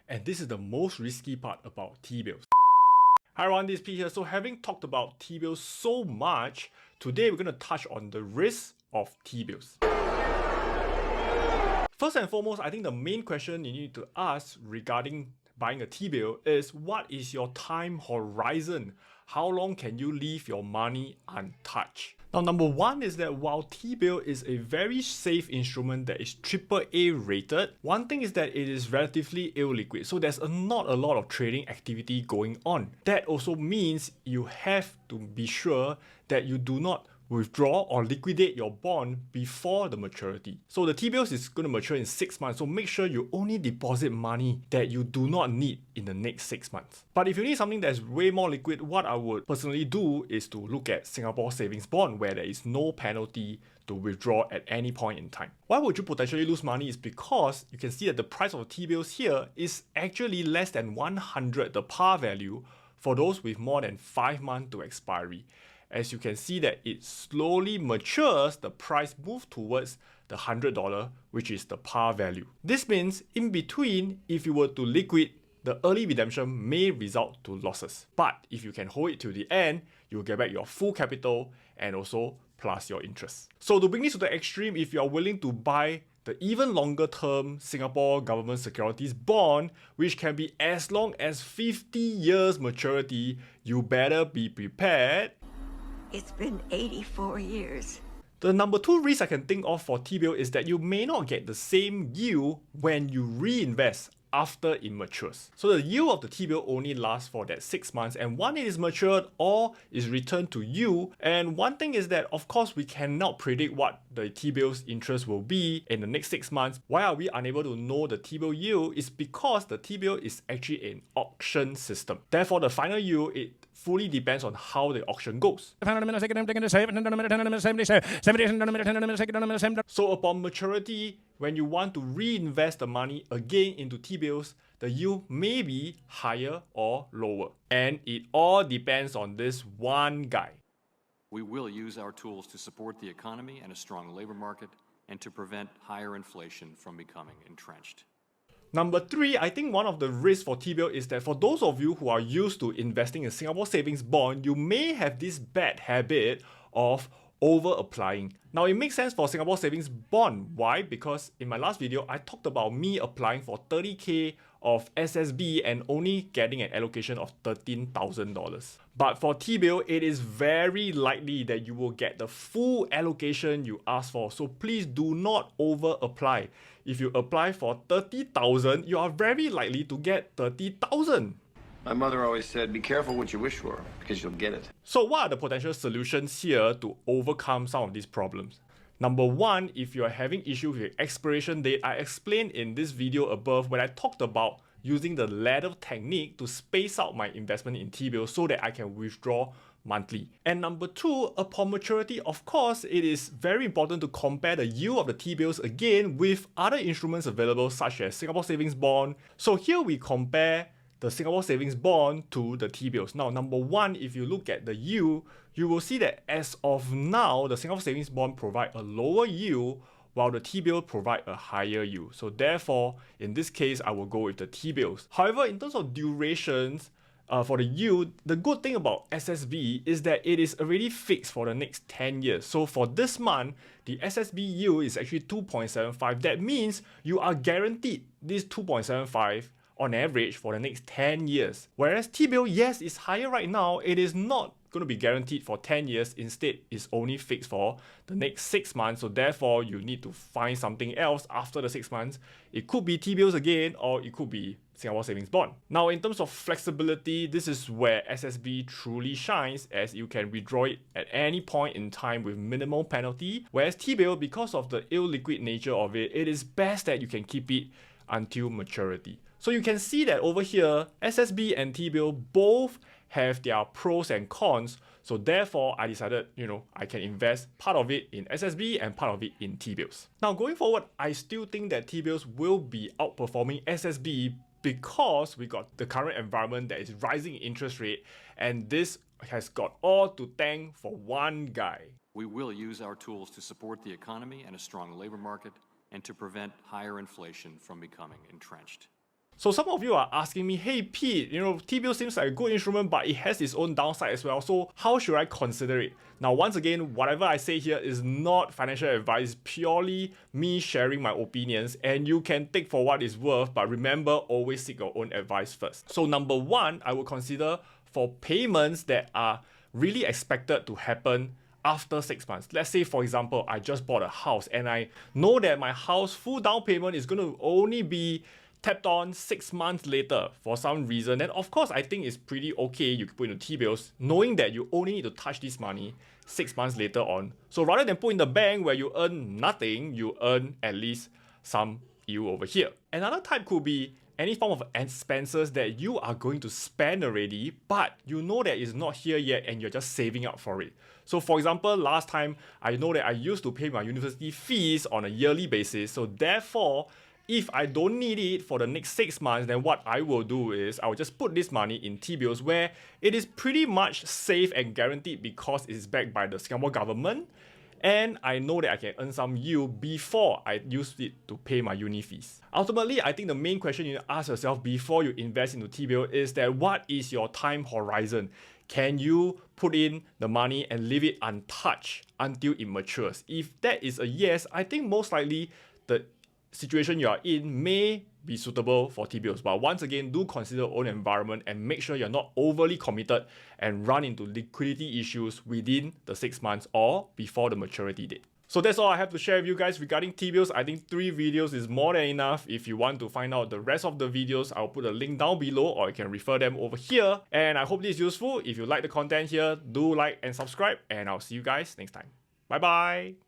and this is the most risky part about T-bills. Hi everyone, this is Pete here. So having talked about T-bills so much, today we're going to touch on the risks of T-bills. First and foremost, I think the main question you need to ask regarding buying a T-bill is, what is your time horizon? How long can you leave your money untouched? Now, number one is that while T-bill is a very safe instrument that is AAA rated, one thing is that it is relatively illiquid, so there's not a lot of trading activity going on. That also means you have to be sure that you do not withdraw or liquidate your bond before the maturity. So the T-bills is going to mature in 6 months, so make sure you only deposit money that you do not need in the next 6 months. But if you need something that's way more liquid, what I would personally do is to look at Singapore savings bond, where there is no penalty to withdraw at any point in time. Why would you potentially lose money is because you can see that the price of T-bills here is actually less than 100, the par value, for those with more than 5 months to expiry. As you can see that it slowly matures, the price moves towards the $100, which is the par value. This means in between, if you were to liquid, the early redemption may result to losses. But if you can hold it till the end, you'll get back your full capital and also plus your interest. So to bring this to the extreme, if you are willing to buy the even longer term Singapore government securities bond, which can be as long as 50 years maturity, you better be prepared. It's been 84 years. The number two risk I can think of for T-bill is that you may not get the same yield when you reinvest after it matures. So the yield of the T-bill only lasts for that 6 months, and once it is matured or is returned to you. And one thing is that, of course, we cannot predict what the T-bill's interest will be in the next 6 months. Why are we unable to know the T-bill yield? Is because the T-bill is actually an auction system. Therefore, the final yield, it fully depends on how the auction goes. So upon maturity, when you want to reinvest the money again into T-bills, the yield may be higher or lower. And it all depends on this one guy. We will use our tools to support the economy and a strong labor market, and to prevent higher inflation from becoming entrenched. Number three, I think one of the risks for T-bill is that for those of you who are used to investing in Singapore savings bond, you may have this bad habit of over applying. Now, it makes sense for Singapore savings bond. Why? Because in my last video, I talked about me applying for 30k of SSB and only getting an allocation of $13,000. But for T-bill, it is very likely that you will get the full allocation you asked for. So please do not over apply. If you apply for 30,000, you are very likely to get 30,000. My mother always said, be careful what you wish for, because you'll get it. So what are the potential solutions here to overcome some of these problems? Number one, if you are having issues with expiration date, I explained in this video above when I talked about using the ladder technique to space out my investment in T-bills so that I can withdraw monthly. And number two, upon maturity, of course, it is very important to compare the yield of the T-bills again with other instruments available such as Singapore savings bond. So here we compare the Singapore savings bond to the T-bills. Now, number one, if you look at the yield, you will see that as of now, the Singapore savings bond provide a lower yield while the T-bill provide a higher yield. So therefore, in this case, I will go with the T-bills. However, in terms of durations, for the yield, the good thing about SSB is that it is already fixed for the next 10 years. So for this month, the SSB yield is actually 2.75. That means you are guaranteed this 2.75 on average for the next 10 years. Whereas T-bill, yes, is higher right now, it is not going to be guaranteed for 10 years. Instead, it's only fixed for the next 6 months. So therefore, you need to find something else after the 6 months. It could be T-bills again, or it could be Singapore savings bond. Now, in terms of flexibility, this is where SSB truly shines, as you can withdraw it at any point in time with minimal penalty. Whereas T-bill, because of the illiquid nature of it, it is best that you can keep it until maturity. So you can see that over here, SSB and T-bill both have their pros and cons. So therefore, I decided, I can invest part of it in SSB and part of it in T-bills. Now, going forward, I still think that T-bills will be outperforming SSB because we got the current environment that is rising interest rate, and this has got all to thank for one guy. We will use our tools to support the economy and a strong labor market, and to prevent higher inflation from becoming entrenched. So some of you are asking me, hey Pete, T-bill seems like a good instrument, but it has its own downside as well. So how should I consider it? Now, once again, whatever I say here is not financial advice, purely me sharing my opinions, and you can take for what it's worth, but remember, always seek your own advice first. So number one, I would consider for payments that are really expected to happen after 6 months. Let's say, for example, I just bought a house and I know that my house full down payment is going to only be tapped on 6 months later for some reason, then of course I think it's pretty okay you can put into T-bills knowing that you only need to touch this money 6 months later on. So rather than put in the bank where you earn nothing, you earn at least some yield over here. Another type could be any form of expenses that you are going to spend already, but you know that it's not here yet and you're just saving up for it. So for example, last time I know that I used to pay my university fees on a yearly basis, so therefore if I don't need it for the next 6 months, then what I will do is I will just put this money in T-bills where it is pretty much safe and guaranteed because it is backed by the Singapore government, and I know that I can earn some yield before I use it to pay my uni fees. Ultimately, I think the main question you need to ask yourself before you invest into T-bill is that what is your time horizon? Can you put in the money and leave it untouched until it matures? If that is a yes, I think most likely the situation you are in may be suitable for T-bills, but once again, do consider your own environment and make sure you're not overly committed and run into liquidity issues within the 6 months or before the maturity date. So that's all I have to share with you guys regarding T-bills. I think 3 videos is more than enough. If you want to find out the rest of the videos, I'll put a link down below or you can refer them over here. And I hope this is useful. If you like the content here, do like and subscribe, and I'll see you guys next time. Bye bye!